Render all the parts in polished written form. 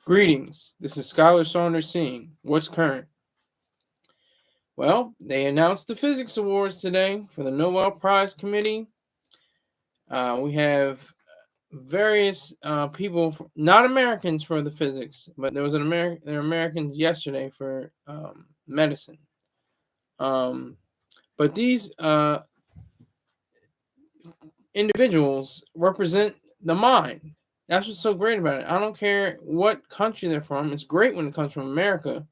Greetings. This is Skylar Saunders saying, what's current? Well, they announced the physics awards today for the Nobel Prize Committee. We have various people, not Americans for the physics, but there was there were Americans yesterday for medicine. But these individuals represent the mind. That's what's so great about it. I don't care what country they're from. It's great when it comes from America.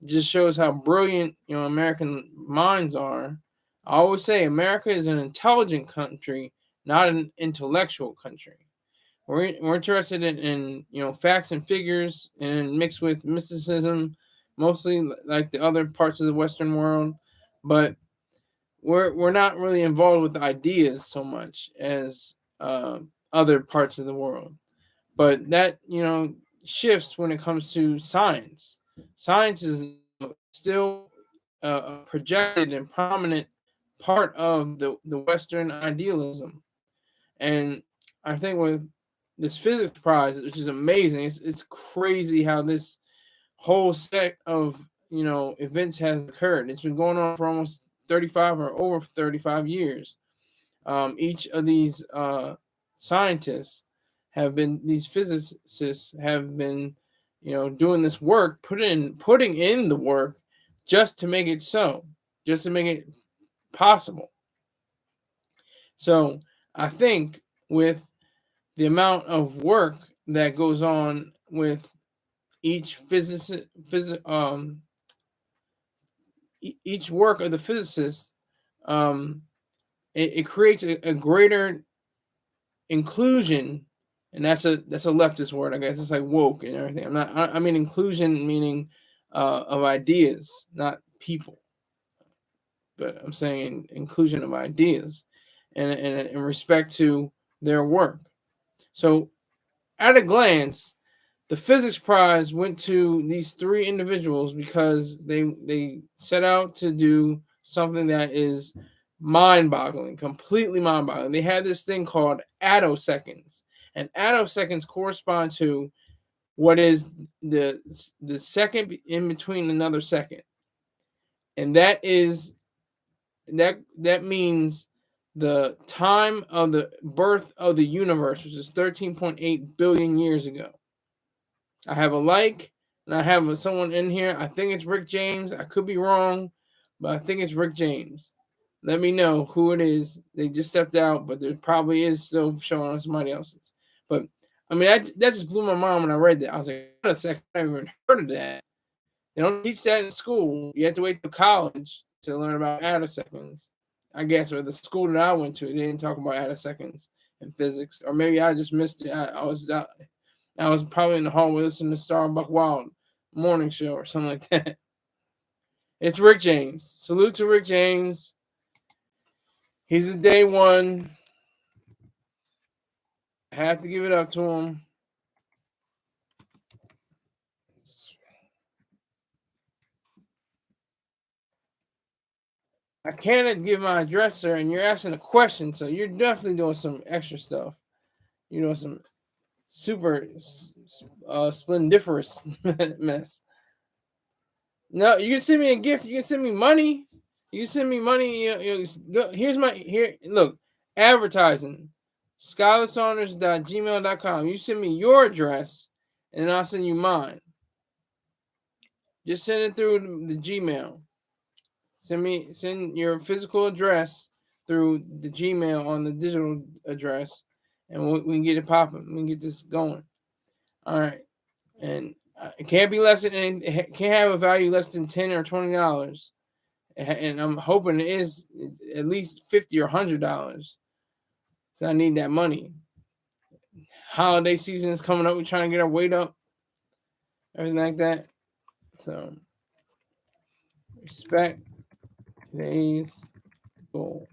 It just shows how brilliant American minds are. I always say America is an intelligent country, not an intellectual country. We're interested in facts and figures, and mixed with mysticism, mostly like the other parts of the Western world, but we're not really involved with ideas so much as other parts of the world. But that shifts when it comes to science. Science is still a projected and prominent part of the Western idealism, and I think with this physics prize, which is amazing, it's crazy how this whole set of events has occurred. It's been going on for almost 35 or over 35 years. Each of these scientists have been, these physicists have been, doing this work, putting in the work just to make it so, just to make it possible. So I think with the amount of work that goes on with each each work of the physicist, it creates a greater inclusion, and that's a leftist word, I guess. It's like woke and everything. I mean inclusion meaning of ideas, not people, but I'm saying inclusion of ideas, and in respect to their work. So, at a glance, the physics prize went to these three individuals because they set out to do something that is mind-boggling, completely mind-boggling. They had this thing called attoseconds, and attoseconds correspond to what is the second in between another second, and that means the time of the birth of the universe, which is 13.8 billion years ago. I have a like, and I have someone in here. I think it's Rick James. I could be wrong, but I think it's Rick James. Let me know who it is. They just stepped out, but there probably is still showing on somebody else's. But I mean, that just blew my mind when I read that. I was like, wait a second, I never even heard of that. They don't teach that in school. You have to wait till college to learn about attoseconds, I guess, or the school that I went to, they didn't talk about attoseconds in physics, or maybe I just missed it. I was probably in the hallway listening to Starbuck Wild morning show or something like that. It's Rick James. Salute to Rick James. He's a day one. I have to give it up to him. I cannot give my address, sir, and you're asking a question, so you're definitely doing some extra stuff. You're doing some super splendiferous mess. No, you can send me a gift. You can send me money. You can send me money. Here's my look, advertising. SkylarSaunders.gmail.com. You send me your address, and I'll send you mine. Just send it through the Gmail. Send your physical address through the Gmail on the digital address, and we can get it popping. We can get this going. All right, and it can't be less than, it can't have a value less than $10 or $20, and I'm hoping it is at least $50 or $100. So I need that money. Holiday season is coming up. We're trying to get our weight up, everything like that. So respect today's goal.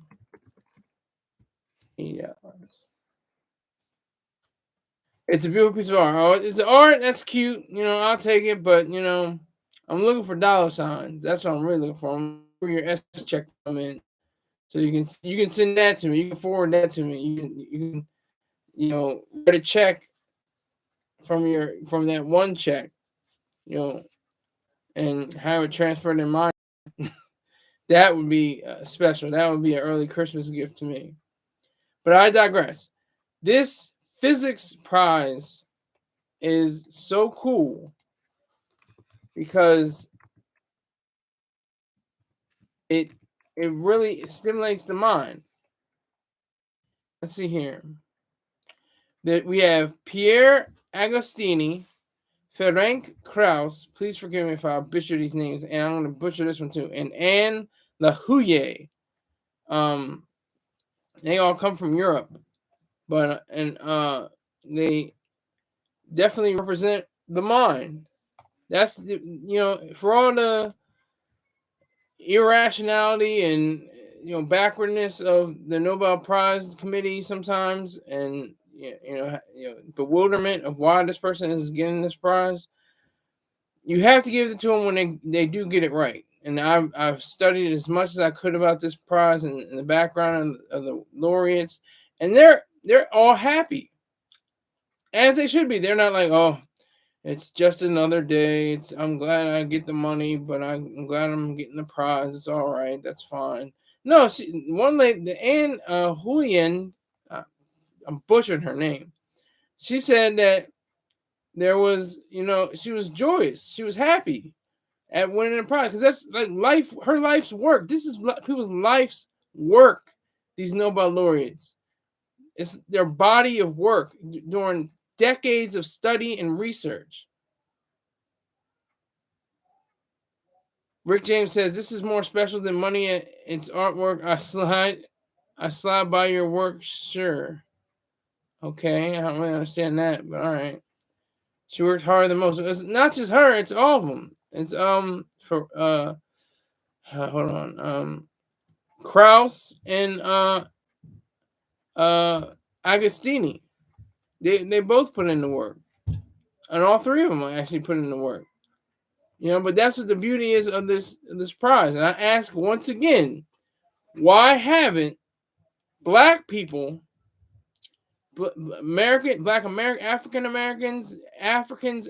$80. It's a beautiful piece of art. Oh, it's art. That's cute. I'll take it. But I'm looking for dollar signs. That's what I'm really looking for. I'm looking for your S check to come in, so you can send that to me. You can forward that to me. You can write a check from that one check, and have it transferred in mine. That would be special. That would be an early Christmas gift to me. But I digress. This physics prize is so cool because it really stimulates the mind. Let's see here. That we have Pierre Agostini, Ferenc Krauss. Please forgive me if I butcher these names, and I'm going to butcher this one too. And Anne Lahouye. They all come from Europe, but they definitely represent the mind. That's for all the irrationality and backwardness of the Nobel Prize committee sometimes, and bewilderment of why this person is getting this prize. You have to give it to them when they do get it right. And I've studied as much as I could about this prize and the background of the laureates, and they're all happy, as they should be. They're not like, oh, it's just another day. I'm glad I get the money, but I'm glad I'm getting the prize. It's all right. That's fine. No, one lady, Anne Julian, I'm butchering her name. She said that there was, she was joyous. She was happy at winning the prize because that's like life. Her life's work. This is people's life's work. These Nobel laureates. It's their body of work during decades of study and research. Rick James says this is more special than money. It's artwork. I slide by your work. Sure. Okay, I don't really understand that, but all right. She worked harder than most. It's not just her. It's all of them. It's for hold on, Krauss and Agostini. They both put in the work, and all three of them actually put in the work. But that's what the beauty is of this prize. And I ask once again, why haven't black people, African Americans,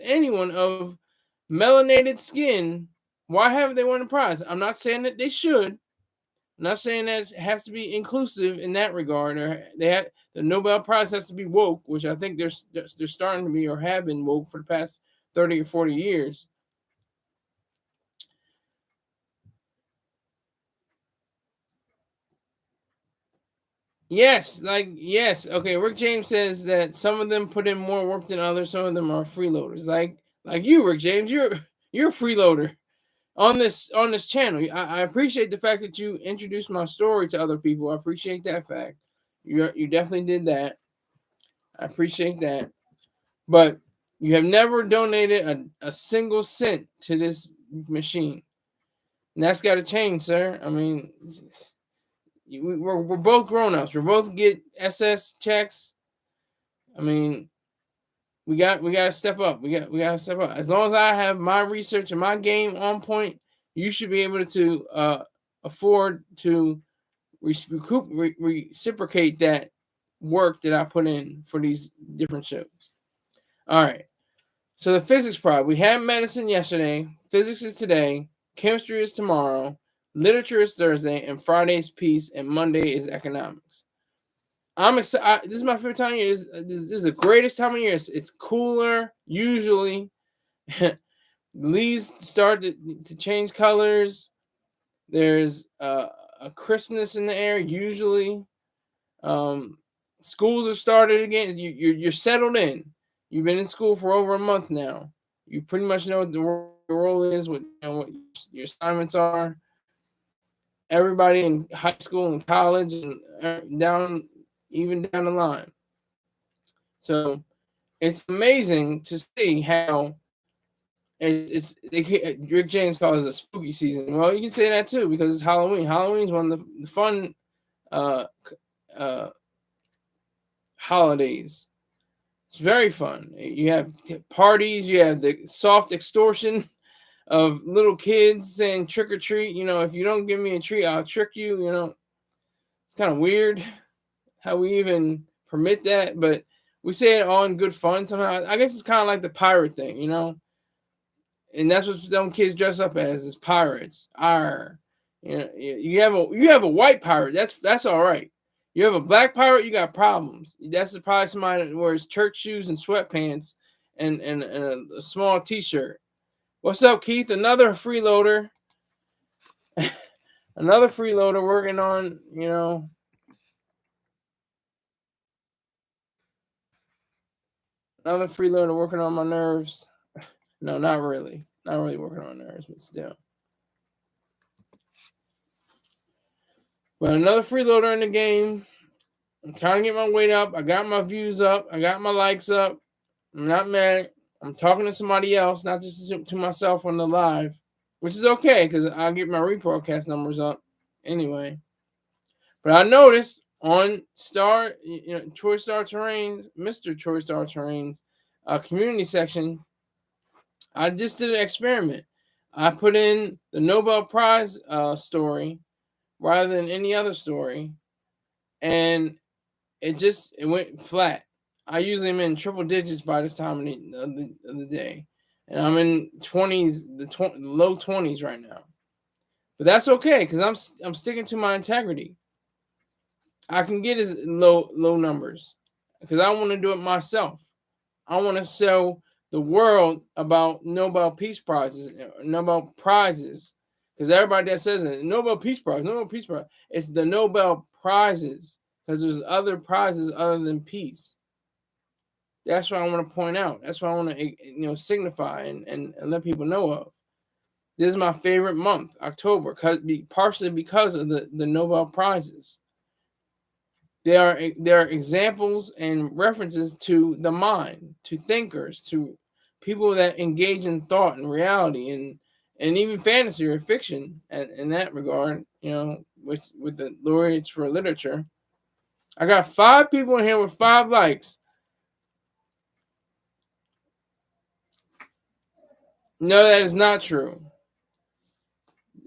anyone of melanated skin, why haven't they won the prize? I'm not saying that they should. I'm not saying that it has to be inclusive in that regard, or the Nobel Prize has to be woke, which I think they're starting to be or have been woke for the past 30 or 40 years. Yes, okay. Rick James says that some of them put in more work than others. Some of them are freeloaders, like you, Rick James. You're a freeloader on this channel. I appreciate the fact that you introduced my story to other people. I appreciate that fact. You definitely did that. I appreciate that. But you have never donated a single cent to this machine, and that's got to change, sir. I mean, we're both grown-ups. We both get SS checks. I mean, we got to step up. We got to step up. As long as I have my research and my game on point, you should be able to afford to reciprocate that work that I put in for these different shows. All right. So the physics prize. We had medicine yesterday. Physics is today. Chemistry is tomorrow. Literature is Thursday, and Friday is peace, and Monday is economics. I'm excited. This is my favorite time of year. This is the greatest time of year. It's cooler usually. Leaves start to change colors. There's a crispness in the air usually. Schools are started again. You're settled in. You've been in school for over a month now. You pretty much know what the role is, what your assignments are. Everybody in high school and college and down the line. So it's amazing to see how Rick James calls it a spooky season. Well, you can say that too because it's Halloween. Halloween is one of the fun holidays. It's very fun. You have parties. You have the soft extortion of little kids saying trick or treat. If you don't give me a treat, I'll trick you. It's kind of weird how we even permit that, but we say it all in good fun somehow. I guess it's kind of like the pirate thing, you know. And that's what some kids dress up as is pirates. Arr. You know, you have a white pirate. That's all right. You have a black pirate, you got problems. That's probably somebody that wears church shoes and sweatpants and a small t-shirt. What's up, Keith? Another freeloader. Another freeloader working on, you know. Another freeloader working on my nerves. No, not really. Not really working on nerves, but still. But another freeloader in the game. I'm trying to get my weight up. I got my views up. I got my likes up. I'm not mad. I'm talking to somebody else, not just to myself on the live, which is okay because I'll get my rebroadcast numbers up anyway. But I noticed on Star, Choice Star Terrains, Mr. Choice Star Terrains, community section, I just did an experiment. I put in the Nobel Prize story rather than any other story, and it went flat. I usually am in triple digits by this time of the day, and I'm in 20s, the low 20s right now. But that's okay because I'm sticking to my integrity. I can get as low numbers because I want to do it myself. I want to show the world about Nobel Peace Prizes, because everybody that says it, Nobel Peace Prize, it's the Nobel Prizes because there's other prizes other than peace. That's what I want to point out. That's what I want to signify and let people know of. This is my favorite month, October, partially because of the Nobel Prizes. There are examples and references to the mind, to thinkers, to people that engage in thought and reality and even fantasy or fiction in that regard, with the laureates for literature. I got 5 people in here with 5 likes. No, that is not true.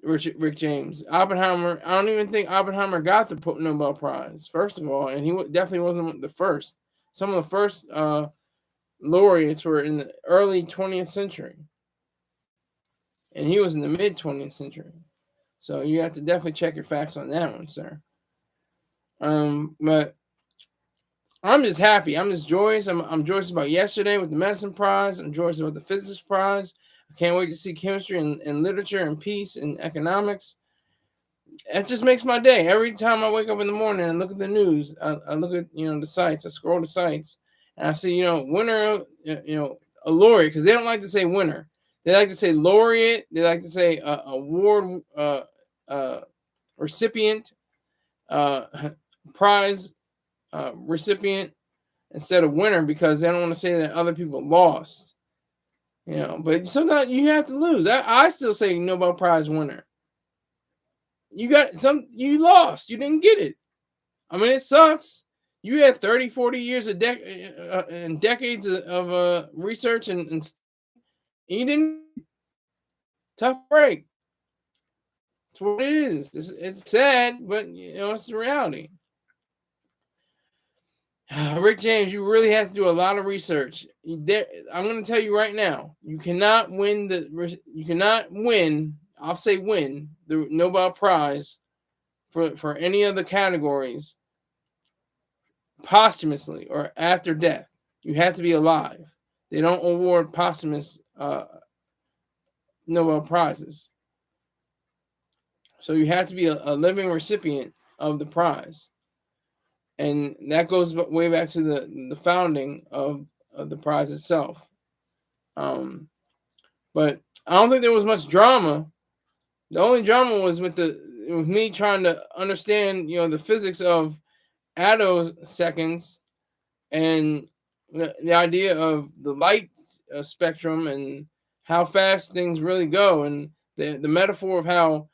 Rick James. Oppenheimer, I don't even think Oppenheimer got the Nobel Prize, first of all, and he definitely wasn't the first. Some of the first laureates were in the early 20th century, and he was in the mid 20th century. So you have to definitely check your facts on that one, sir. But I'm just happy. I'm just joyous. I'm joyous about yesterday with the medicine prize. I'm joyous about the physics prize. I can't wait to see chemistry and literature and peace and economics. It just makes my day. Every time I wake up in the morning and look at the news, I look at the sites. I scroll the sites and I see winner, a laureate, because they don't like to say winner. They like to say laureate. They like to say award recipient, prize recipient instead of winner, because they don't want to say that other people lost. But sometimes you have to lose. I still say Nobel Prize winner. You lost. You didn't get it. I mean, it sucks. You had 30, 40 years of and decades of research and you didn't. Tough break. It's what it is. It's sad, but it's the reality. Rick James, you really have to do a lot of research. I'm going to tell you right now, you cannot win. I'll say win the Nobel Prize for any of the categories posthumously or after death. You have to be alive. They don't award posthumous Nobel Prizes. So you have to be a living recipient of the prize. And that goes way back to the founding of the prize itself. But I don't think there was much drama. The only drama was with me trying to understand, the physics of attoseconds and the idea of the light spectrum and how fast things really go, and the metaphor of how,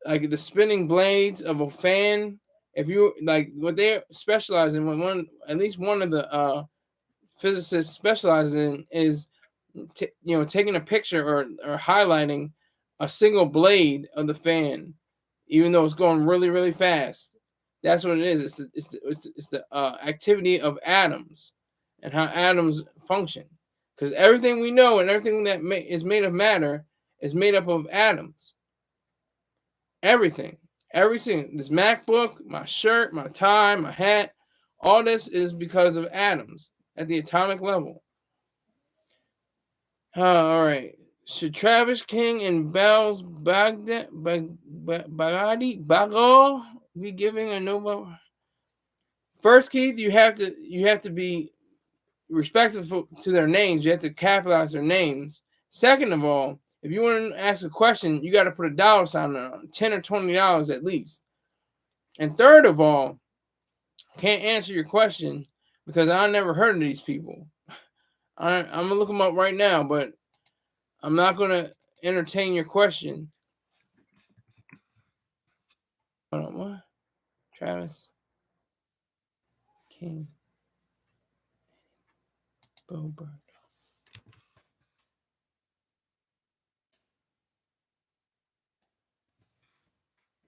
like, the spinning blades of a fan. If you like what they specialize in, at least one of the physicists specializes in is taking a picture or highlighting a single blade of the fan, even though it's going really, really fast. That's what it is. It's the activity of atoms and how atoms function. Because everything we know and everything that is made of matter is made up of atoms. Everything. Every single, this MacBook, my shirt, my tie, my hat, all this is because of atoms at the atomic level. All right. Should Travis King and Bells Baghdadi Bagal be giving a Nobel? First, Keith, you have to be respectful to their names. You have to capitalize their names. Second of all, if you want to ask a question, you got to put a dollar sign on it, $10 or $20 at least. And third of all, can't answer your question because I never heard of these people. I'm gonna look them up right now, but I'm not gonna entertain your question. Hold on, what? Travis King, Boberg.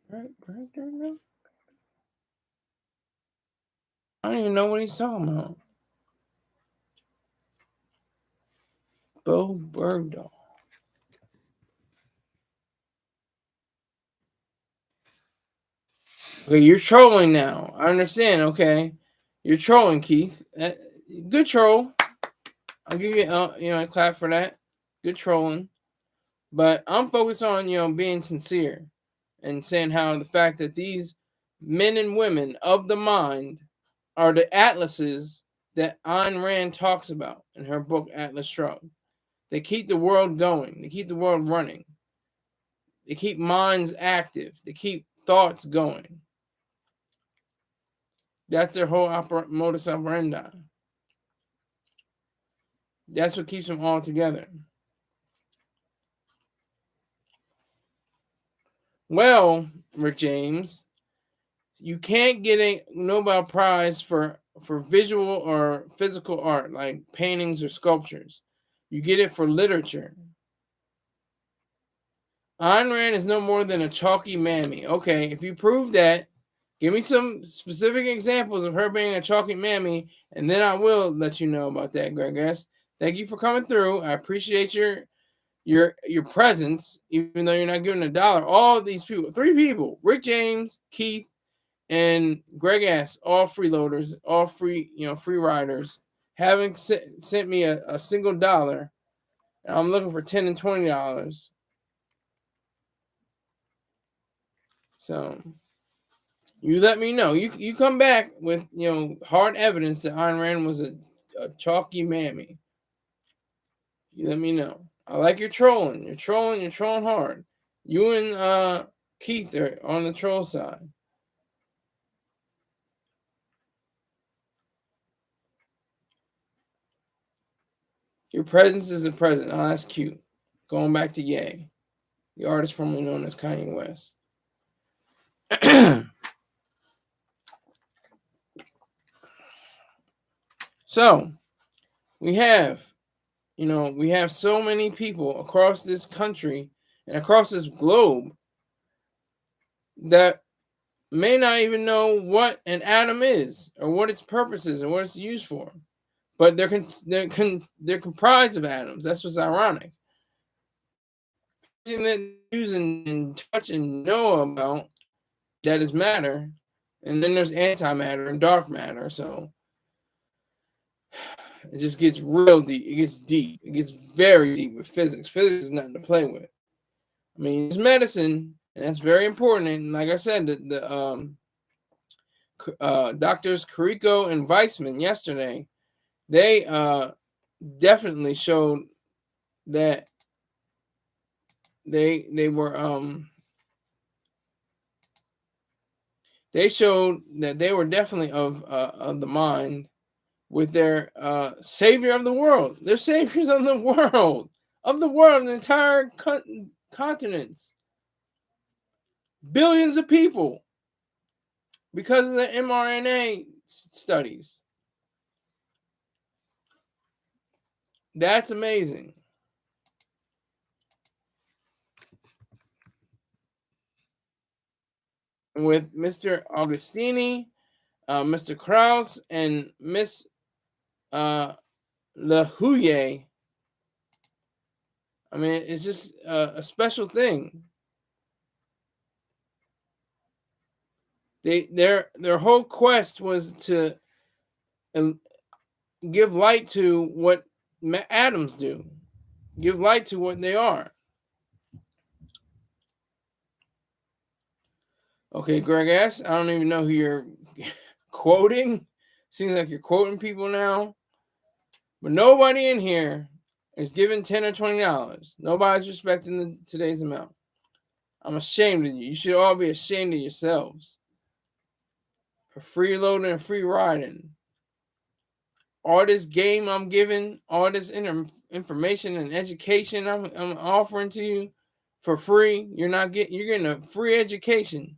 Right. I don't even know what he's talking about. Bo Bergdahl. Okay, you're trolling now. I understand. Okay, you're trolling, Keith. Good troll. I'll give you a clap for that. Good trolling. But I'm focused on being sincere and saying how the fact that these men and women of the mind are the atlases that Ayn Rand talks about in her book Atlas Shrugged. They keep the world going. They keep the world running. They keep minds active. They keep thoughts going. That's their whole modus operandi. That's what keeps them all together. Well, Rick James, you can't get a Nobel Prize for visual or physical art like paintings or sculptures. You get it for literature. Ayn Rand is no more than a chalky mammy. Okay, if you prove that, give me some specific examples of her being a chalky mammy, and then I will let you know about that, Greg S. Thank you for coming through. I appreciate your presence, even though you're not giving $1. All these people, 3 people, Rick James, Keith, and Greg S., all freeloaders, all free, free riders, haven't sent me a single dollar. And I'm looking for $10 and $20. So you let me know. You come back with hard evidence that Ayn Rand was a chalky mammy. You let me know. I like your trolling. You're trolling hard. You and Keith are on the troll side. Your presence is a present. Oh, that's cute. Going back to Ye, the artist formerly known as Kanye West. So we have so many people across this country and across this globe that may not even know what an atom is or what its purpose is or what it's used for, but they're comprised of atoms. That's what's ironic. Everything that use and touch and know about that is matter, and then there's antimatter and dark matter. So it just gets real deep. It gets deep. It gets very deep with physics. Physics is nothing to play with. I mean, it's medicine, and that's very important. And like I said, the doctors Carrico and Weissman yesterday, they definitely showed that they were they showed that they were definitely of the mind with their savior of the world. They're saviors of the world, the entire continents, billions of people, because of the mRNA studies. That's amazing. With Mr. Augustini, Mr. Krauss, and Miss Le Huye. I mean, it's just a special thing. Their whole quest was to give light to what atoms do, give light to what they are. Okay, Greg S. I don't even know who you're quoting. Seems like you're quoting people now. But nobody in here is giving $10 or $20. Nobody's respecting today's amount. I'm ashamed of you. You should all be ashamed of yourselves for freeloading and free riding. All this game I'm giving, all this information and education I'm offering to you for free. You're getting a free education.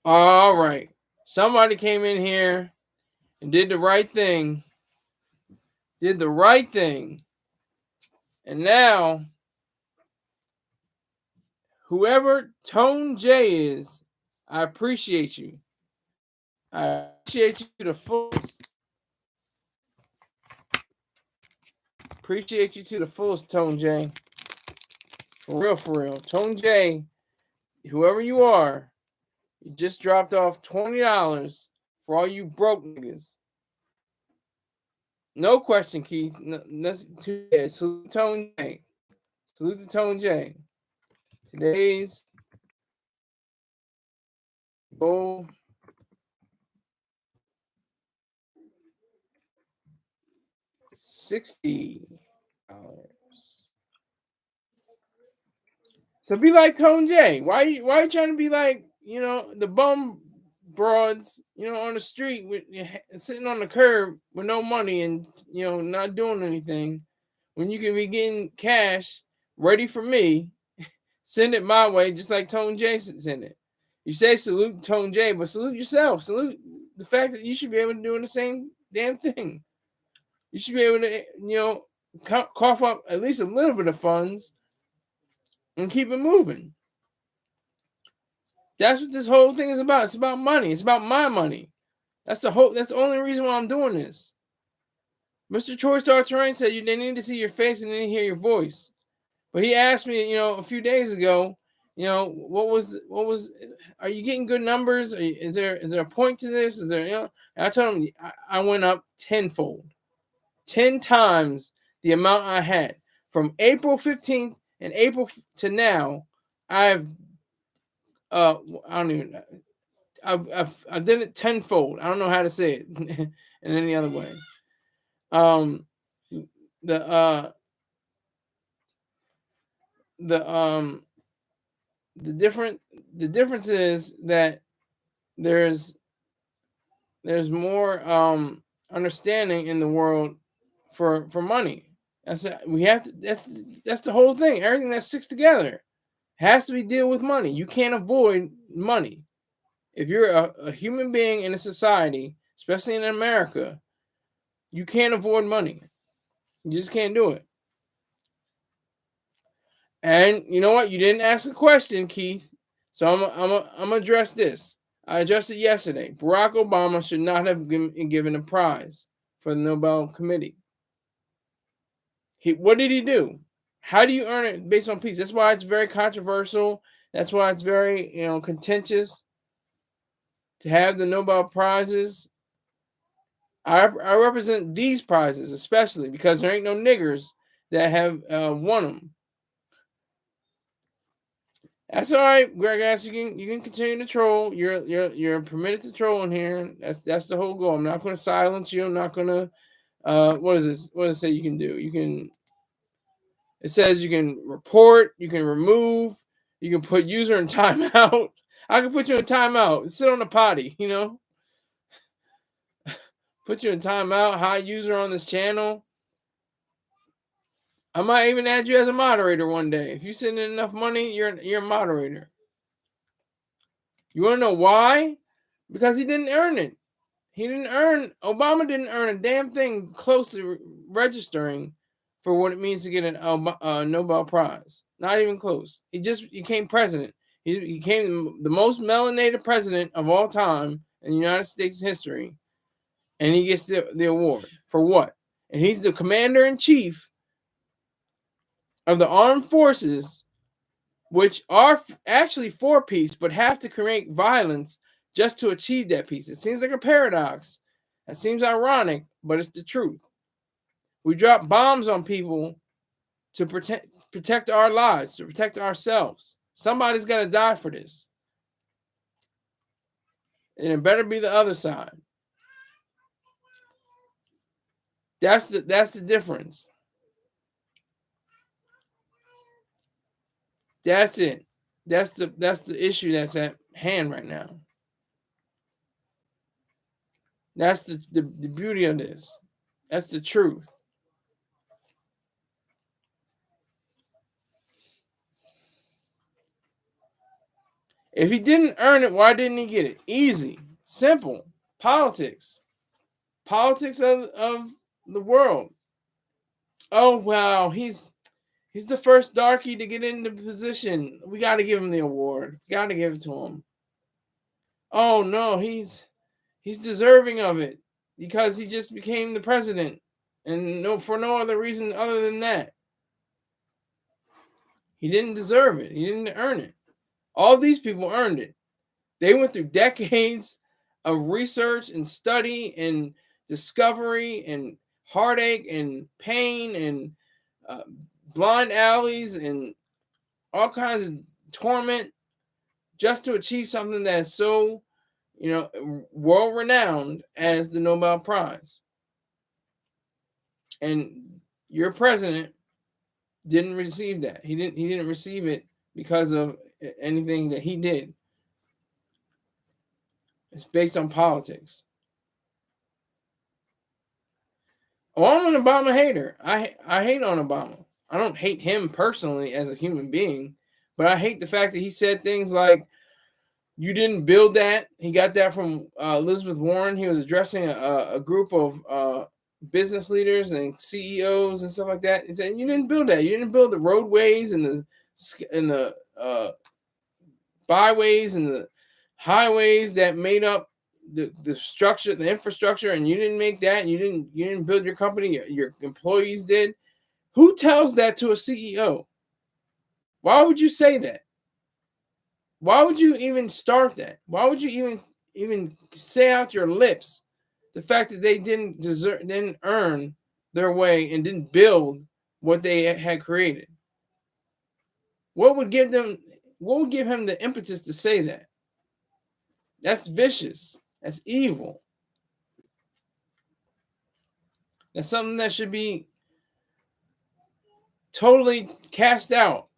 All right. Somebody came in here and did the right thing. Did the right thing. And now, whoever Tone J is, I appreciate you. I appreciate you to the fullest. Appreciate you to the fullest, Tone J. For real, for real. Tone J, whoever you are, you just dropped off $20 for all you broke niggas. No question, Keith. Salute Tone J. Salute to Tone J. Today's goal. $60. So be like Tone J. Why are you trying to be like, the bum broads, on the street with sitting on the curb with no money and not doing anything, when you can be getting cash ready for me, send it my way, just like Tone J sent it. You say salute Tone J, but salute yourself. Salute the fact that you should be able to do the same damn thing. You should be able to, cough up at least a little bit of funds and keep it moving. That's what this whole thing is about. It's about money. It's about my money. That's the only reason why I'm doing this. Mr. Troy Star Terrain said they need to see your face and then hear your voice. But he asked me, a few days ago, what was are you getting good numbers? Is there a point to this? Is there, and I told him I went up tenfold. 10 times the amount I had. From April 15th and April to now, I've I've done it tenfold. I don't know how to say it in any other way. The difference is that there's more understanding in the world for money. That's the whole thing. Everything that sticks together has to be deal with money. You can't avoid money. If you're a human being in a society, especially in America, you can't avoid money. You just can't do it. And you know what? You didn't ask a question, Keith. So I'm gonna address this. I addressed it yesterday. Barack Obama should not have been given a prize for the Nobel Committee. What did he do? How do you earn it based on peace? That's why it's very controversial. That's why it's very contentious to have the Nobel prizes. I represent these prizes especially because there ain't no niggers that have won them. That's all right, Greg ass. You can continue to troll. You're permitted to troll in here. That's the whole goal. I'm not going to silence you. I'm not going to. What is this? What does it say you can do? You can. It says you can report. You can remove. You can put user in timeout. I can put you in timeout. Sit on the potty. Put you in timeout. High user on this channel. I might even add you as a moderator one day. If you send in enough money, you're a moderator. You want to know why? Because he didn't earn it. Obama didn't earn a damn thing close to registering for what it means to get a Nobel Prize. Not even close. He just became president. He became the most melanated president of all time in the United States history, and he gets the award for what? And he's the commander-in-chief of the armed forces, which are actually for peace, but have to create violence just to achieve that peace. It seems like a paradox. It seems ironic, but it's the truth. We drop bombs on people to protect our lives, to protect ourselves. Somebody's got to die for this. And it better be the other side. That's the difference. That's it. That's the issue that's at hand right now. That's the beauty of this. That's the truth. If he didn't earn it, why didn't he get it? Easy, simple. Politics. Politics of the world. Oh wow, he's the first darky to get into position. We got to give him the award. Got to give it to him. Oh no, he's deserving of it because he just became the president, and for no other reason other than that. He didn't deserve it. He didn't earn it. All these people earned it. They went through decades of research and study and discovery and heartache and pain and blind alleys and all kinds of torment just to achieve something that's so, world renowned as the Nobel Prize. And your president didn't receive that. He didn't receive it because of anything that he did. It's based on politics. Oh, I'm an Obama hater. I hate on Obama. I don't hate him personally as a human being, but I hate the fact that he said things like, "You didn't build that." He got that from Elizabeth Warren. He was addressing a group of business leaders and CEOs and stuff like that. He said, "You didn't build that. You didn't build the roadways and the byways and the highways that made up the structure, the infrastructure, and you didn't make that. And you didn't build your company. Your employees did." Who tells that to a CEO? Why would you say that? Why would you even start that? Why would you even say out your lips the fact that they didn't earn their way and didn't build what they had created? What would give him the impetus to say that? That's vicious. That's evil. That's something that should be totally cast out.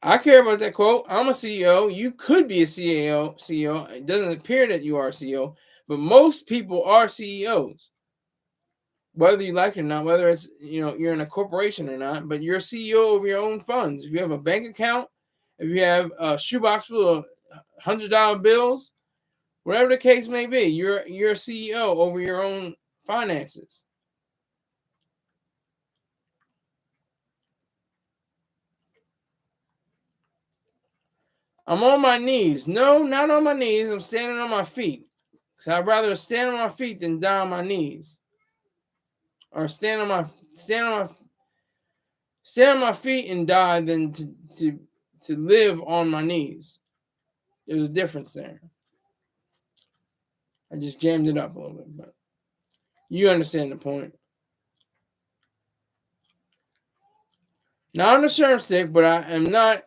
I care about that quote. I'm a CEO. You could be a CEO. It doesn't appear that you are a CEO, but most people are CEOs. Whether you like it or not, whether it's you're in a corporation or not, but you're a CEO of your own funds. If you have a bank account, if you have a shoebox full of $100 bills, whatever the case may be, you're a CEO over your own finances. I'm on my knees. No, not on my knees. I'm standing on my feet. So I'd rather stand on my feet than die on my knees. Or stand on my feet and die than to live on my knees. There's a difference there. I just jammed it up a little bit, but you understand the point. Not on the sheriff stick, but I'm not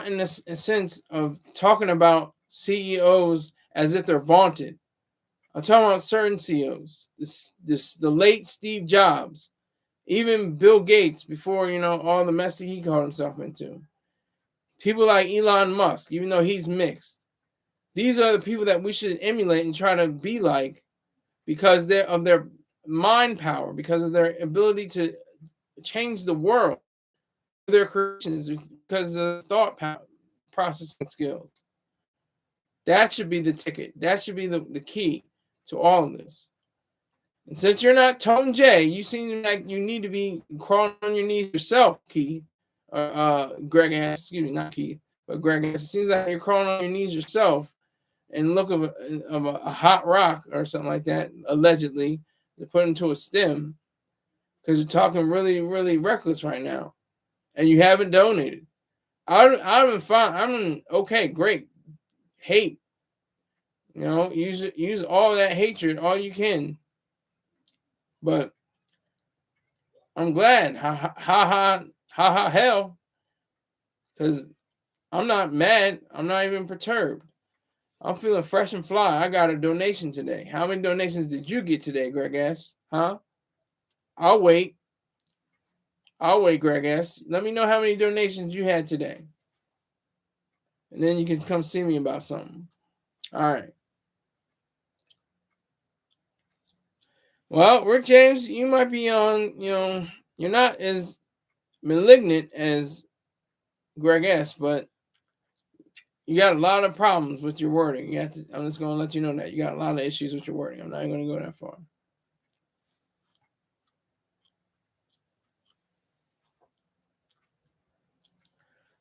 in a sense of talking about CEOs as if they're vaunted. I'm talking about certain CEOs. The late Steve Jobs, even Bill Gates before all the mess that he got himself into. People like Elon Musk, even though he's mixed. These are the people that we should emulate and try to be like because of their mind power, because of their ability to change the world, their creations, because of thought power, processing skills. That should be the ticket. That should be the key to all of this. And since you're not Tone J, you seem like you need to be crawling on your knees yourself, Keith. Greg asked, excuse me, not Keith. But Greg, it seems like you're crawling on your knees yourself and look of a hot rock or something like that, allegedly, to put into a stem, because you're talking really, really reckless right now, and you haven't donated. I've been fine. I'm okay, great. Hate, use all that hatred, all you can. But I'm glad, hell, because I'm not mad. I'm not even perturbed. I'm feeling fresh and fly. I got a donation today. How many donations did you get today, Greg S? Huh? I'll wait. Greg S. Let me know how many donations you had today. And then you can come see me about something. All right. Well, Rick James, you might be on, you're not as malignant as Greg S, but you got a lot of problems with your wording. I'm just going to let you know that. You got a lot of issues with your wording. I'm not even going to go that far.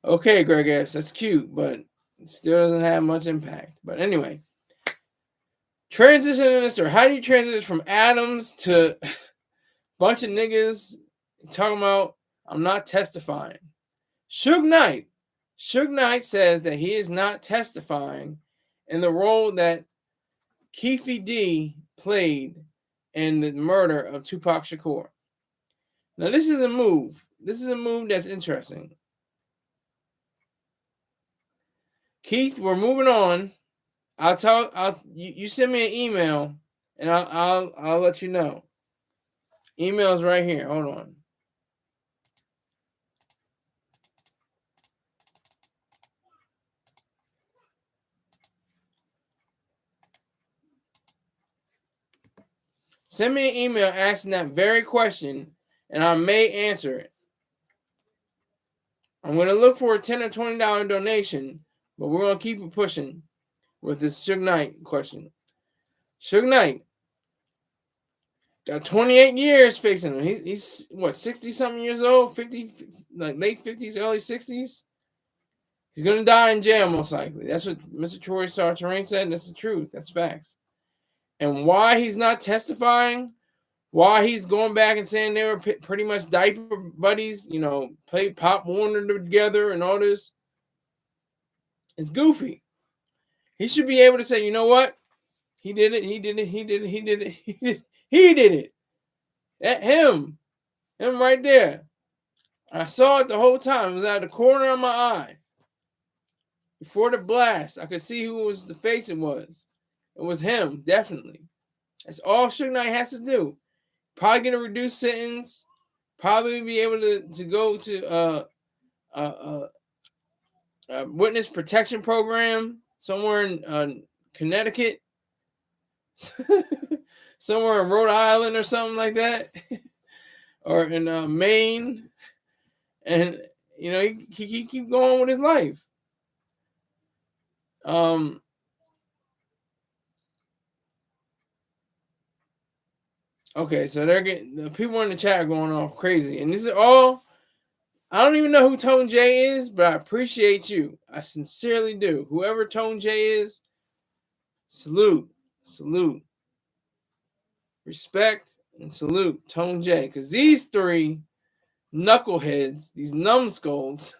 Okay, Greg S, that's cute, but it still doesn't have much impact. But anyway, transition minister. How do you transition from Adams to bunch of niggas talking about I'm not testifying? Suge Knight says that he is not testifying in the role that Keefe D played in the murder of Tupac Shakur. Now, this is a move. This is a move that's interesting. Keith, we're moving on. You send me an email, and I'll let you know. Email's right here. Hold on. Send me an email asking that very question, and I may answer it. I'm going to look for a $10 or $20 donation, but we're going to keep it pushing with this Suge Knight question. Suge Knight got 28 years facing him. He's what, 60-something years old? 50, like late 50s, early 60s? He's going to die in jail, most likely. That's what Mr. Troy Sarterain said, and that's the truth. That's facts. And why he's not testifying, why he's going back and saying they were pretty much diaper buddies, played Pop Warner together and all this, it's goofy. He should be able to say, you know what? He did it. He did it. He did it. He did it. He did it. He did it. That him right there. I saw it the whole time. It was out of the corner of my eye. Before the blast, I could see who was the face it was. It was him, definitely. That's all Suge Knight has to do. Probably get a reduced sentence. Probably be able to go to a witness protection program somewhere in Connecticut. Somewhere in Rhode Island or something like that. Or in Maine. And, he keep going with his life. Okay, so the people in the chat are going off crazy. And this is all, I don't even know who Tone J is, but I appreciate you. I sincerely do. Whoever Tone J is, salute. Respect and salute Tone J. Because these three knuckleheads, these numbskulls,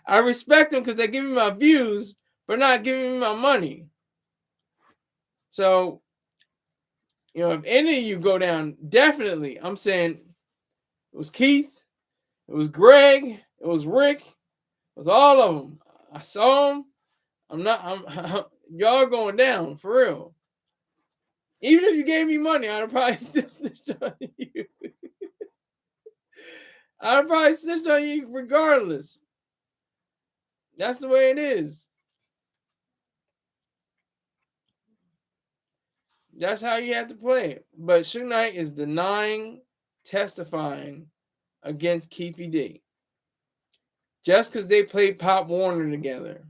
I respect them because they give me my views, but not giving me my money. So, if any of you go down, definitely, I'm saying it was Keith, it was Greg, it was Rick, it was all of them. I saw them. Y'all going down for real. Even if you gave me money, I'd probably still snitch on you. I'd probably snitch on you regardless. That's the way it is. That's how you have to play it. But Suge Knight is denying testifying against Keefe D. Just because they played Pop Warner together.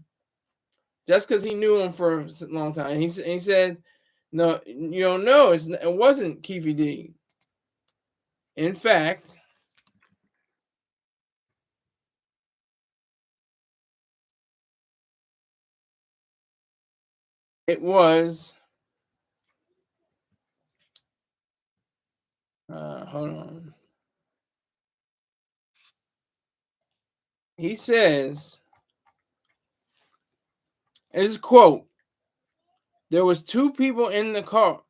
Just because he knew him for a long time. He said, no, it wasn't Keefe D. In fact, It was. Hold on. He says, his quote, there was two people in the car.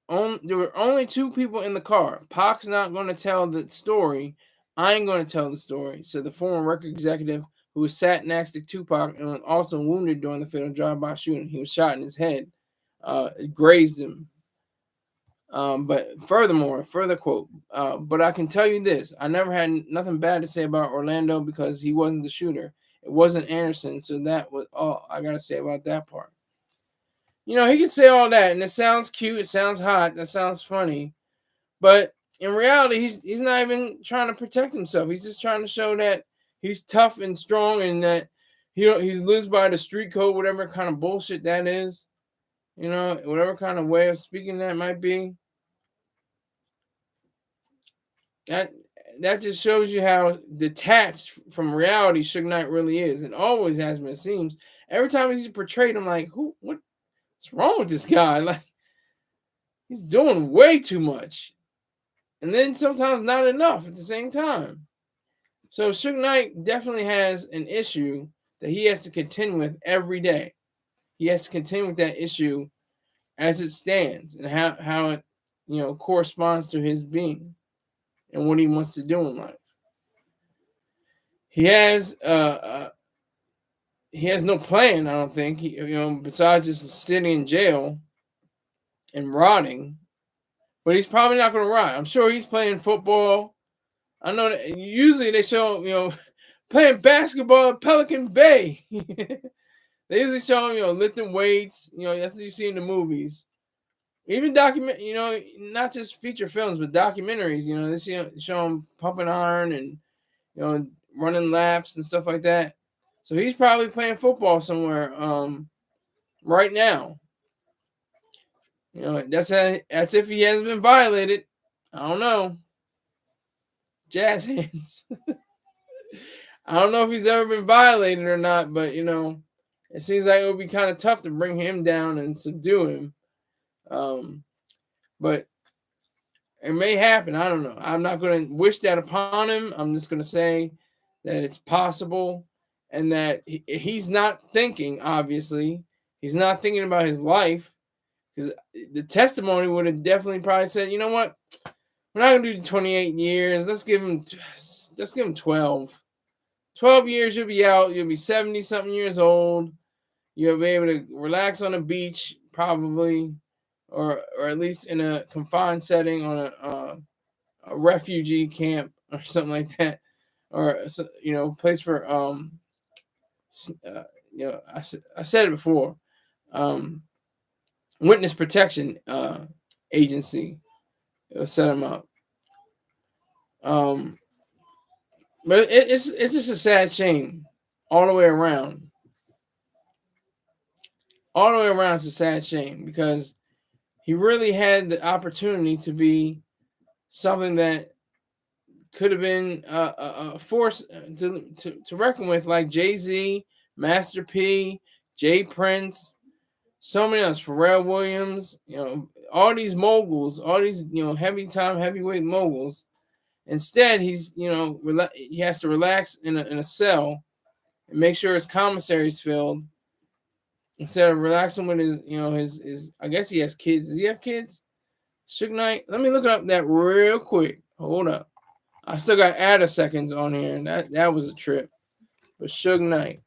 There were only two people in the car. Pac's not going to tell the story. I ain't going to tell the story, said the former record executive who was sat next to Tupac and was also wounded during the fatal drive-by shooting. He was shot in his head. It grazed him. But further quote, but I can tell you this, I never had nothing bad to say about Orlando because he wasn't the shooter. It wasn't Anderson, so that was all I got to say about that part. You know, he can say all that, and it sounds cute, it sounds hot, that sounds funny, but in reality, he's not even trying to protect himself. He's just trying to show that he's tough and strong, and that he lives by the street code, whatever kind of bullshit that is. You know, whatever kind of way of speaking that might be. That that just shows you how detached from reality Suge Knight really is. It always has been. It seems every time he's portrayed, I'm like, what's wrong with this guy? Like, he's doing way too much, and then sometimes not enough at the same time. So Suge Knight definitely has an issue that he has to contend with every day. He has to contend with that issue as it stands and how it corresponds to his being and what he wants to do in life. He has he has no plan. I don't think besides just sitting in jail and rotting. But he's probably not going to rot. I'm sure he's playing football. I know that usually they show playing basketball at Pelican Bay. They usually show him lifting weights. That's what you see in the movies. Even not just feature films, but documentaries. They show him pumping iron and running laps and stuff like that. So he's probably playing football somewhere right now. That's if he hasn't been violated. I don't know. Jazz hands. I don't know if he's ever been violated or not, but it seems like it would be kind of tough to bring him down and subdue him. But it may happen. I don't know. I'm not going to wish that upon him. I'm just going to say that it's possible and that he's not thinking, obviously. He's not thinking about his life because the testimony would have definitely probably said, you know what? We're not going to do 28 years. Let's give him 12. 12 years, you'll be out. You'll be 70-something years old. You'll be able to relax on a beach, probably, or at least in a confined setting on a refugee camp or something like that, or place for I said it before, witness protection agency. It'll set them up. But it's just a sad shame all the way around. All the way around, it's a sad shame because he really had the opportunity to be something that could have been a force to reckon with, like Jay-Z, Master P, Jay Prince, so many others, Pharrell Williams, all these moguls, all these heavyweight moguls. Instead, he has to relax in a cell and make sure his commissary is filled instead of relaxing with his I guess he has kids. Does he have kids? Suge Knight. Let me look up that real quick. Hold up. I still got Ada seconds on here, and that was a trip. But Suge Knight.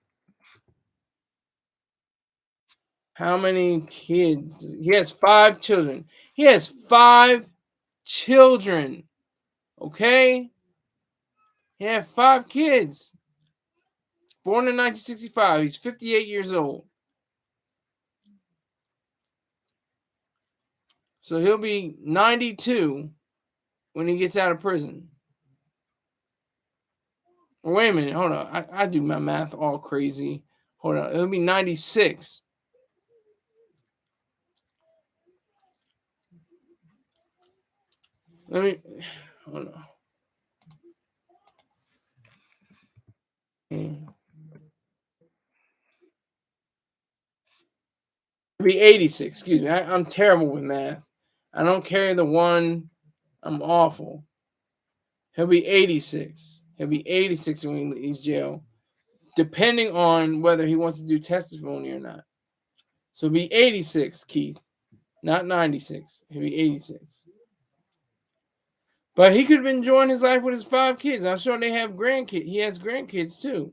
How many kids? He has 5 children. He has 5 children. Okay? He had 5 kids. Born in 1965. He's 58 years old. So he'll be 92 when he gets out of prison. Wait a minute. Hold on. I do my math all crazy. Hold on. It'll be 96. Let me. Hold on. be 86. Excuse me. I'm terrible with math. I don't carry the one. I'm awful. He'll be 86. He'll be 86 when he leaves jail, depending on whether he wants to do testimony or not. So he'll be 86, Keith, not 96. He'll be 86. But he could have been enjoying his life with his 5 kids. I'm sure they have grandkids. He has grandkids too.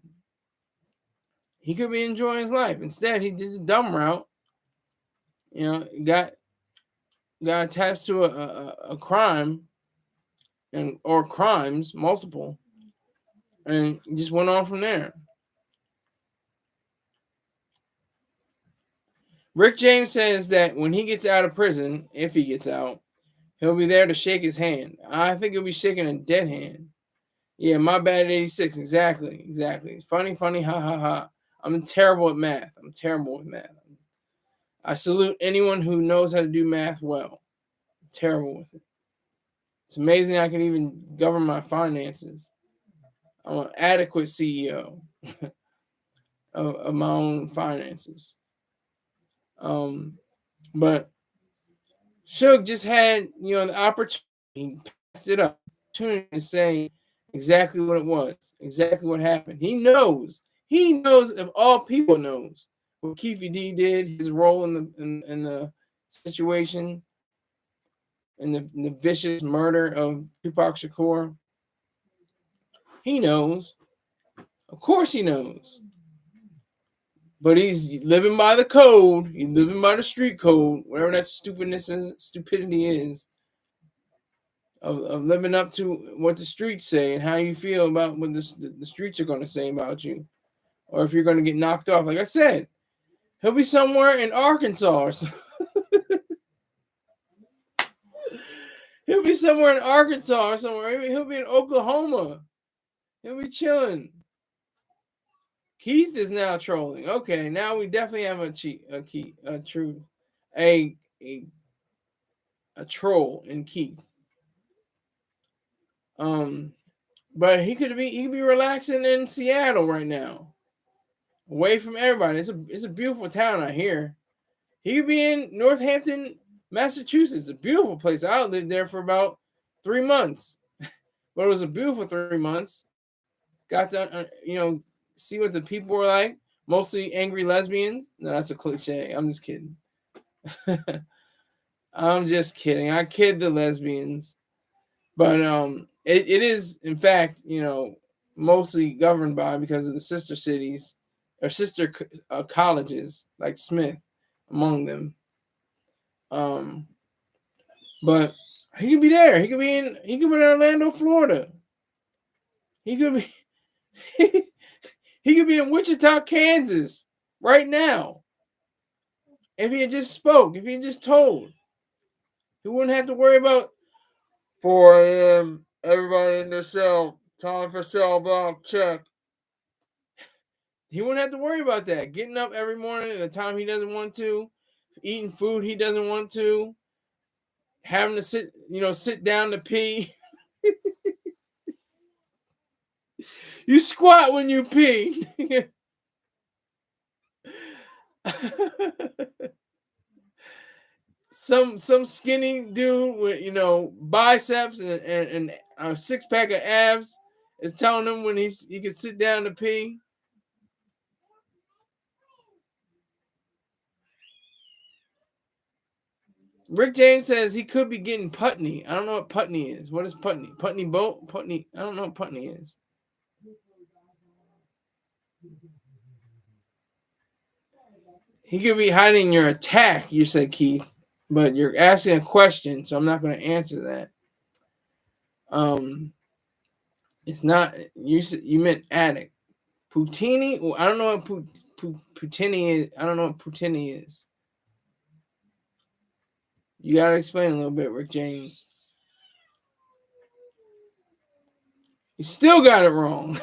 He could be enjoying his life. Instead, he did the dumb route. Got attached to a crime or crimes, multiple, and just went on from there. Rick James says that when he gets out of prison, if he gets out, he'll be there to shake his hand. I think he'll be shaking a dead hand. Yeah, my bad, 86. Exactly. Funny, ha, ha, ha. I'm terrible at math. I salute anyone who knows how to do math well. I'm terrible with it. It's amazing I can even govern my finances. I'm an adequate CEO of my own finances. But Suge just had, the opportunity. He passed it up. To say exactly what it was, exactly what happened. He knows, if all people knows what Keefe D did, his role in the situation, in the vicious murder of Tupac Shakur. He knows. Of course he knows. But he's living by the code. He's living by the street code, whatever that stupidity is. Of living up to what the streets say and how you feel about what the streets are going to say about you, or if you're going to get knocked off. Like I said, he'll be somewhere in Arkansas or something. He'll be somewhere in Arkansas or somewhere. He'll be in Oklahoma. He'll be chilling. Keith is now trolling. Okay, now we definitely have a troll in Keith. But he could be relaxing in Seattle right now, away from everybody. It's a beautiful town out here. He could be in Northampton, Massachusetts. A beautiful place. I lived there for about 3 months, but it was a beautiful 3 months. Got to see what the people were like. Mostly angry lesbians. No, that's a cliche. I'm just kidding. I'm just kidding. I kid the lesbians. But it is, in fact, mostly governed by, because of the sister cities or sister colleges, like Smith among them. But he could be there. He could be in Orlando, Florida. He could be he could be in Wichita, Kansas right now. If he had just spoke, if he had just told, he wouldn't have to worry about 4 a.m. everybody in their cell, time for cell block check. He wouldn't have to worry about that. Getting up every morning at a time he doesn't want to, eating food he doesn't want to, having to sit down to pee. You squat when you pee. some skinny dude with biceps and a 6-pack of abs is telling him when he can sit down to pee. Rick James says he could be getting Putney. I don't know what Putney is. What is Putney? Putney boat? Putney? I don't know what Putney is. He could be hiding your attack, you said, Keith. But you're asking a question, so I'm not going to answer that. It's not, you meant addict. Poutini? Well, I don't know what Poutini is. I don't know what Poutini is. You got to explain a little bit, Rick James. You still got it wrong.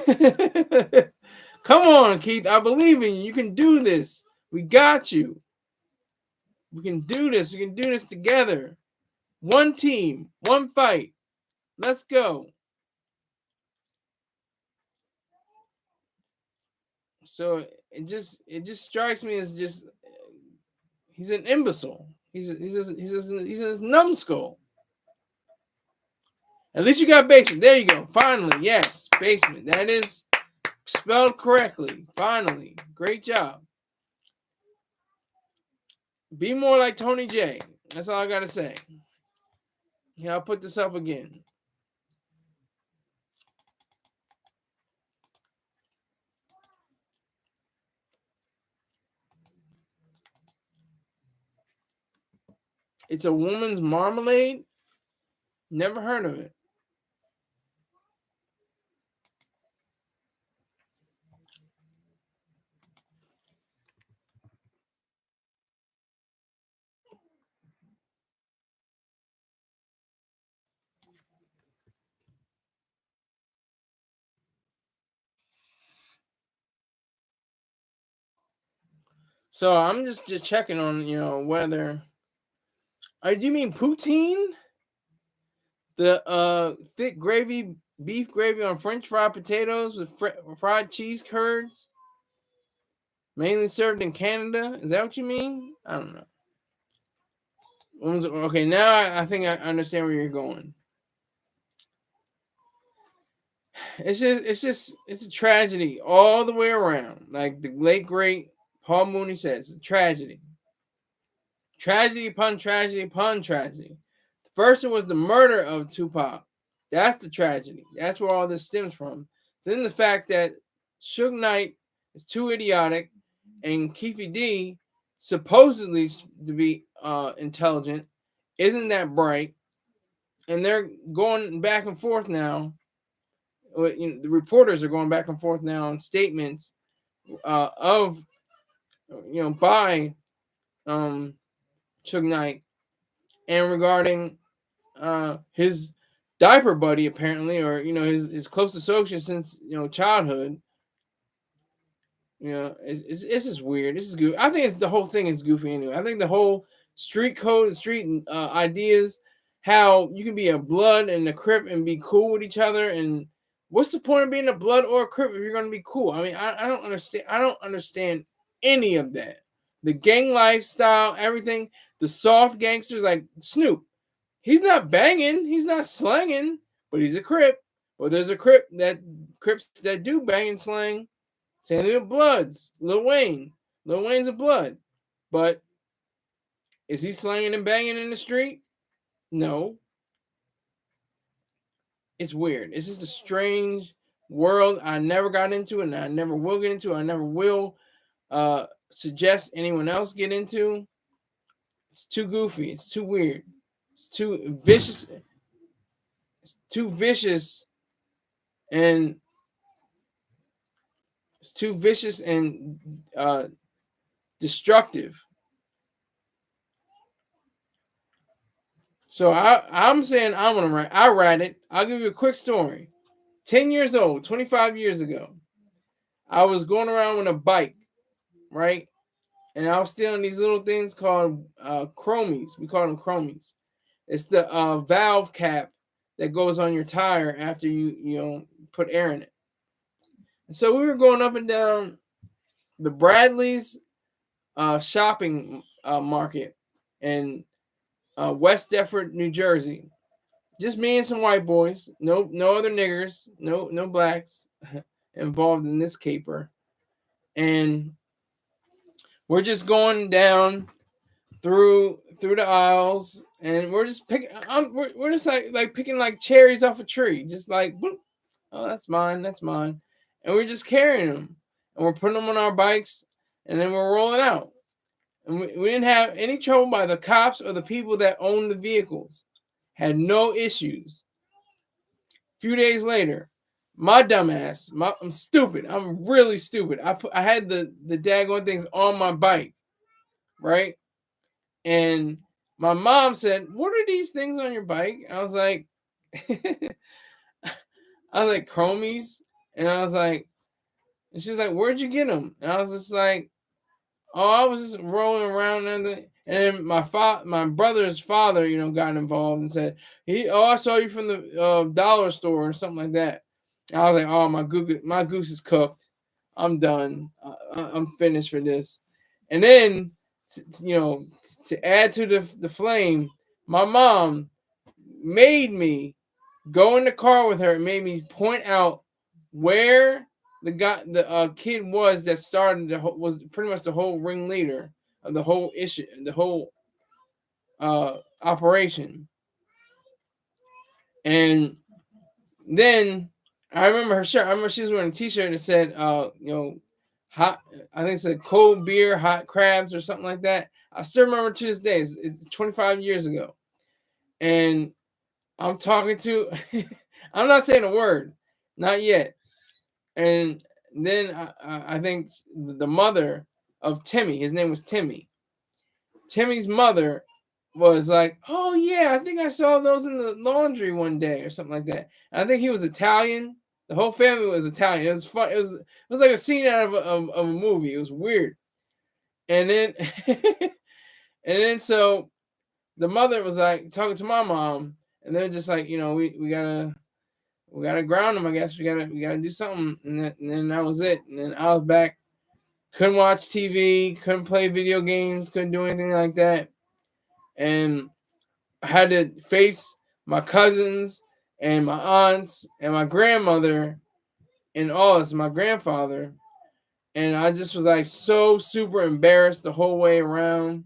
Come on, Keith. I believe in you. You can do this. We got you. We can do this. We can do this together. One team, one fight. Let's go. So it just strikes me as just He's an imbecile. He's a numbskull. At least you got basement. There you go. Finally, yes, basement. That is spelled correctly. Finally, great job. Be more like Tony J. That's all I gotta say. Yeah, I'll put this up again. It's a woman's marmalade. Never heard of it. So I'm just checking on whether. Do you mean poutine? The thick gravy, beef gravy on French fried potatoes with fried cheese curds, mainly served in Canada. Is that what you mean? I don't know. Okay, now I think I understand where you're going. It's a tragedy all the way around. Like the late great Paul Mooney says, it's a tragedy. Tragedy upon tragedy upon tragedy. The first one was the murder of Tupac. That's the tragedy. That's where all this stems from. Then the fact that Suge Knight is too idiotic and Keefe D, supposedly to be intelligent, isn't that bright. And they're going back and forth now. The reporters are going back and forth now on statements of by Suge Knight and regarding his diaper buddy apparently, or his close associate since childhood. It's just weird. This is goofy. I think the whole thing is goofy anyway. I think the whole street code, street ideas, how you can be a blood and a crip and be cool with each other, and what's the point of being a blood or a crip if you're going to be cool? I mean, I don't understand. I don't understand any of that. The gang lifestyle, everything. The soft gangsters like Snoop. He's not banging. He's not slanging, but he's a crip. Well, there's a crips that do bang and slang. Same thing with Bloods. Lil Wayne. Lil Wayne's a blood. But is he slanging and banging in the street? No. It's weird. It's just a strange world I never got into and I never will get into. I never will suggest anyone else get into. It's too goofy. It's too weird. It's too vicious. It's too vicious and destructive. So I'm saying I'm gonna write. I write it. I'll give you a quick story. 10 years old, 25 years ago, I was going around with a bike, right? And I was stealing these little things called chromies. We call them chromies. It's the valve cap that goes on your tire after you put air in it. And so we were going up and down the Bradley's shopping market in West Deptford, New Jersey. Just me and some white boys. No other niggers. No blacks involved in this caper. And we're just going down through the aisles, and we're just picking. We're just like picking like cherries off a tree, just like, boop. Oh, that's mine, and we're just carrying them, and we're putting them on our bikes, and then we're rolling out. And we didn't have any trouble by the cops or the people that owned the vehicles. Had no issues. A few days later, my dumbass, I'm stupid. I'm really stupid. I had the daggone things on my bike, right? And my mom said, "What are these things on your bike?" I was like, chromies. And I was like, and she was like, "Where'd you get them?" And I was just like, "Oh, I was just rolling around." And then my brother's father, got involved and said, I saw you from the dollar store or something like that. And I was like, "Oh, my goose is cooked. I'm done. I'm finished for this." And then to add to the flame, my mom made me go in the car with her and made me point out where the kid was that started was pretty much the whole ringleader of the whole issue, the whole operation. And then I remember her shirt. I remember she was wearing a T-shirt that said, hot. I think it said cold beer, hot crabs, or something like that. I still remember to this day. It's 25 years ago, and I'm talking to. I'm not saying a word, not yet. And then I think the mother of Timmy. His name was Timmy. Timmy's mother was like, "Oh yeah, I think I saw those in the laundry one day or something like that." And I think he was Italian. The whole family was Italian. It was fun. It was like a scene out of a movie. It was weird. And then so the mother was like talking to my mom, and they're just like, we gotta ground him. I guess we gotta do something. And then that was it. And then I was back. Couldn't watch TV. Couldn't play video games. Couldn't do anything like that. And I had to face my cousins and my aunts and my grandmother and all this, my grandfather. And I just was like so super embarrassed the whole way around.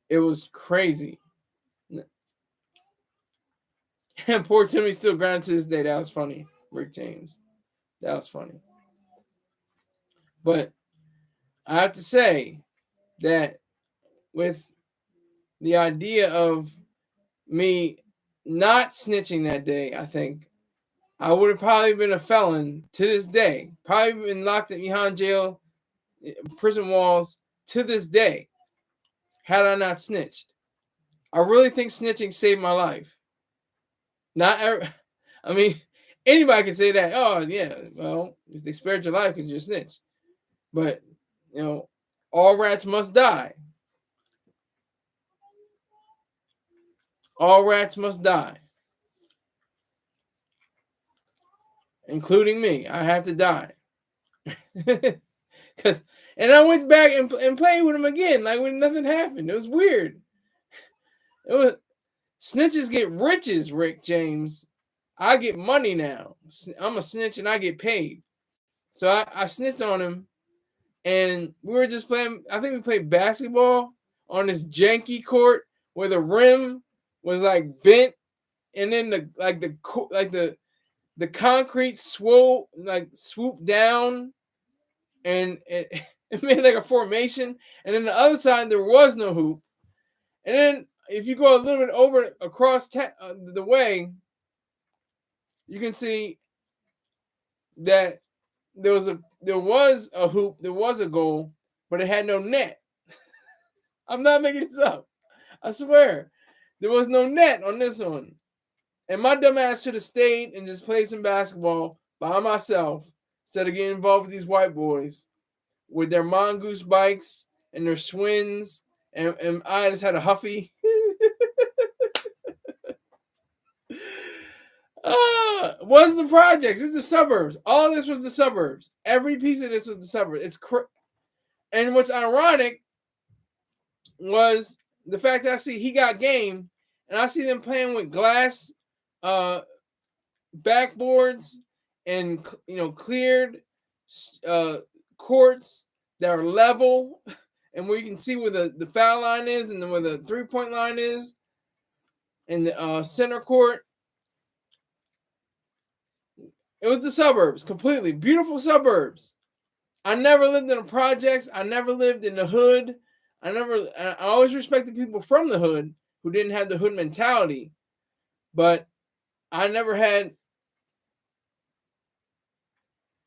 It was crazy. And poor Timmy's still grounded to this day. That was funny, Rick James. That was funny. But I have to say that with the idea of me not snitching that day, I think I would have probably been a felon to this day. Probably been locked behind jail, prison walls to this day, had I not snitched. I really think snitching saved my life. I mean, anybody can say that. Oh, yeah, well, they spared your life because you're a snitch. But, all rats must die. All rats must die. Including me. I have to die. And I went back and played with him again, like when nothing happened. It was weird. Snitches get riches, Rick James. I get money now. I'm a snitch and I get paid. So I snitched on him, and we were just playing. I think we played basketball on this janky court where the rim was like bent, and then the concrete swooped down, and it made like a formation. And then the other side there was no hoop. And then if you go a little bit across the way, you can see that there was a hoop, there was a goal, but it had no net. I'm not making this up. I swear. There was no net on this one. And my dumb ass should have stayed and just played some basketball by myself instead of getting involved with these white boys with their mongoose bikes and their Schwinn's, and I just had a Huffy. Was the projects? It's the suburbs. All of this was the suburbs. Every piece of this was the suburbs. And what's ironic was the fact that I see He Got Game, and I see them playing with glass backboards and cleared courts that are level, and where you can see where the foul line is and where the 3-point line is, and the center court. It was the suburbs, completely beautiful suburbs. I never lived in the projects. I never lived in the hood. I always respected people from the hood who didn't have the hood mentality, but I never had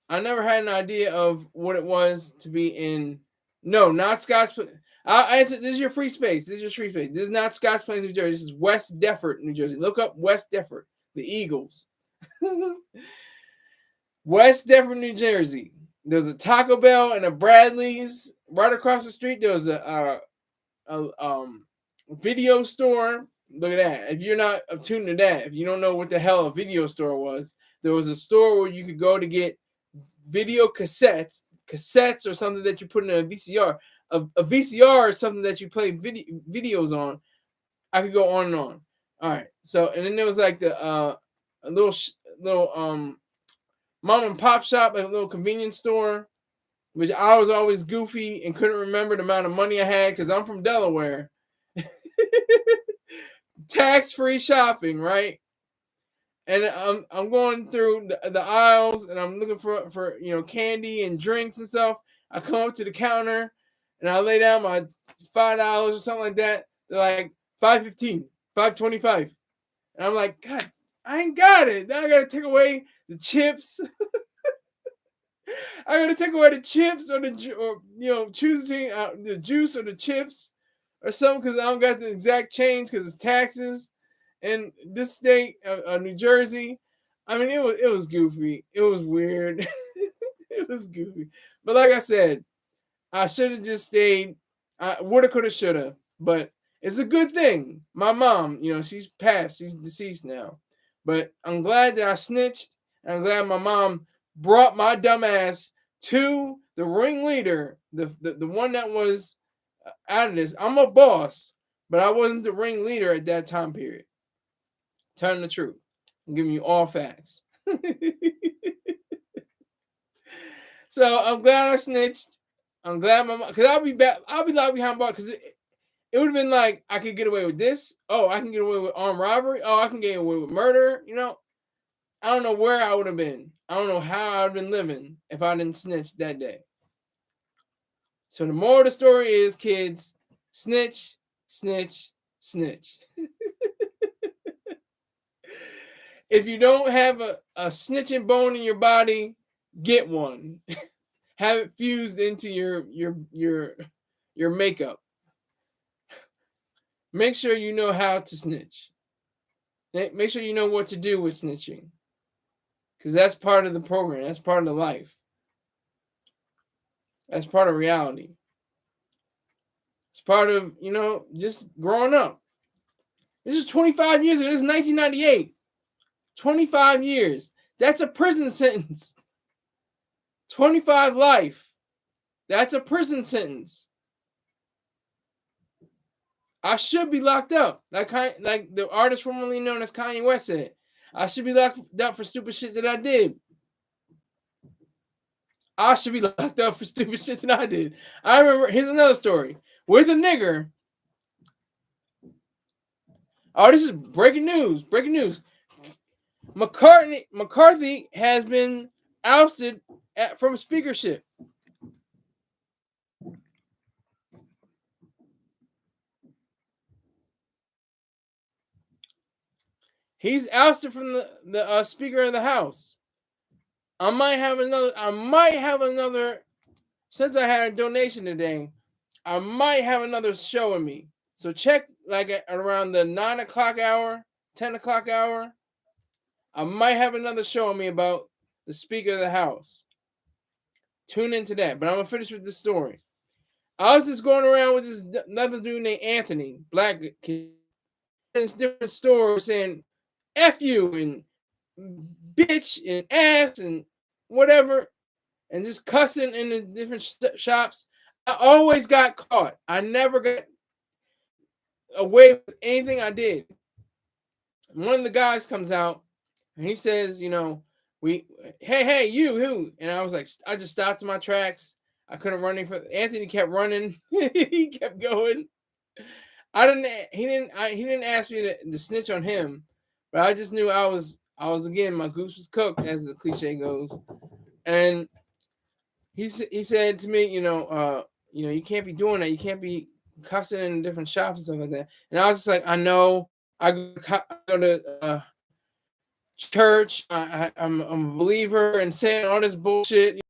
an idea of what it was to be in. No, not Scotts. I answer. This is your free space. This is not Scotts Plains, New Jersey. This is West Deptford, New Jersey. Look up West Deptford, the Eagles. West Deptford, New Jersey. There's a Taco Bell and a Bradley's right across the street. There was a video store. Look at that. If you're not attuned to that, if you don't know what the hell a video store was, there was a store where you could go to get video cassettes or something that you put in a VCR. a VCR or something that you play videos on. I could go on and on. All right. So and then there was like the a little mom and pop shop, like a little convenience store, which I was always goofy and couldn't remember the amount of money I had because I'm from Delaware. Tax-free shopping, right? And I'm going through the aisles and I'm looking for candy and drinks and stuff. I come up to the counter and I lay down my $5 or something like that. They're like $5.15, $5.25, and I'm like, God, I ain't got it. Now I gotta take away the chips. I gotta take away the chips or choosing the juice or the chips or something because I don't got the exact change because it's taxes in this state of New Jersey. I mean, it was goofy. It was weird. It was goofy. But like I said, I should have just stayed. I woulda, coulda, shoulda. But it's a good thing. My mom, she's passed. She's deceased now. But I'm glad that I snitched. And I'm glad my mom brought my dumb ass to the ringleader, the one that was out of this. I'm a boss, but I wasn't the ringleader at that time period. Telling the truth. I'm giving you all facts. So I'm glad I snitched. I'm glad my mom, because I'll be locked behind bars because it would have been like I could get away with this. Oh, I can get away with armed robbery. Oh, I can get away with murder. I don't know where I would have been. I don't know how I would have been living if I didn't snitch that day. So the moral of the story is, kids, snitch, snitch, snitch. If you don't have a snitching bone in your body, get one. Have it fused into your makeup. Make sure you know how to snitch. Make sure you know what to do with snitching. Because that's part of the program. That's part of the life. That's part of reality. It's part of, just growing up. This is 25 years ago. This is 1998. 25 years. That's a prison sentence. 25 life. That's a prison sentence. I should be locked up. Like the artist formerly known as Kanye West said. I should be locked up for stupid shit that I did. I should be locked up for stupid shit that I did. I remember, here's another story. With a nigger. Oh, this is breaking news. Breaking news. McCarthy has been ousted from speakership. He's ousted from the Speaker of the House. I might have another. Since I had a donation today, I might have another show in me. So check at around the 9 o'clock hour, 10 o'clock hour. I might have another show on me about the Speaker of the House. Tune into that. But I'm gonna finish with this story. I was just going around with this another dude named Anthony, black kid, in different stores saying F you and bitch and ass and whatever, and just cussing in the different shops. I always got caught. I never got away with anything I did. One of the guys comes out and he says, hey, you, who? And I was like, I just stopped in my tracks. I couldn't run any further. Anthony kept running. He kept going. He didn't ask me to snitch on him, but I just knew I was again, my goose was cooked, as the cliche goes. And he said to me, you can't be doing that. You can't be cussing in different shops and stuff like that. And I was just like, I know. I go to church. I'm a believer and saying all this bullshit.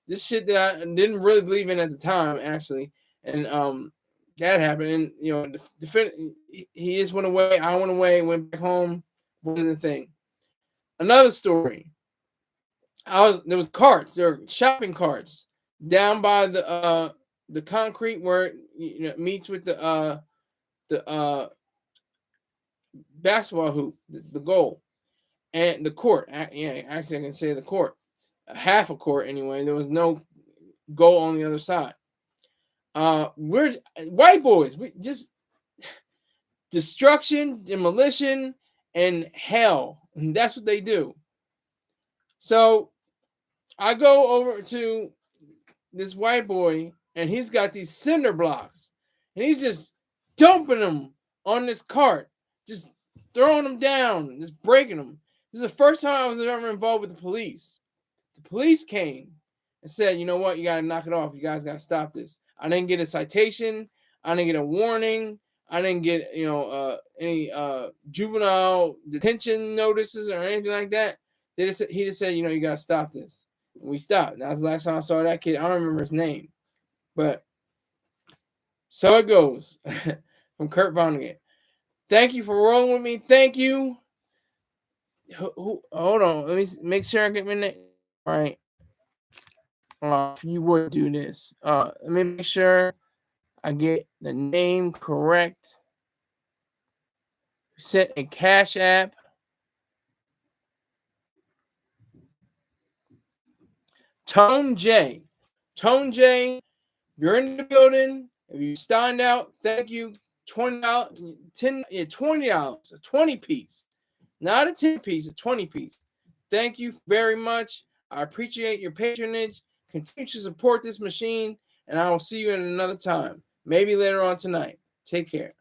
This shit that I didn't really believe in at the time, actually. And that happened. And he just went away. I went away. Went back home. One the thing. Another story. There was carts. There were shopping carts down by the concrete where it meets with the basketball hoop, the goal, and the court. Yeah, actually, I can say the court, half a court anyway. There was no goal on the other side. We're white boys. We just destruction, demolition, and hell. And that's what they do. So I go over to this white boy, and he's got these cinder blocks, and he's just dumping them on this cart, just throwing them down, just breaking them. This is the first time I was ever involved with the police. The police came and said, you know what, you got to knock it off. You guys got to stop this. I didn't get a citation. I didn't get a warning. I didn't get, any juvenile detention notices or anything like that. He just said, you got to stop this. And we stopped. That was the last time I saw that kid. I don't remember his name. But so it goes from Kurt Vonnegut. Thank you for rolling with me. Thank you. Hold on. Let me make sure I get my name. All right. You would do this. Let me make sure I get the name correct. Sent a Cash App. Tone J. Tone J. If you're in the building, if you signed out, thank you. $20, $20, a 20 piece. Not a 10 piece, a 20 piece. Thank you very much. I appreciate your patronage. Continue to support this machine, and I will see you at another time. Maybe later on tonight. Take care.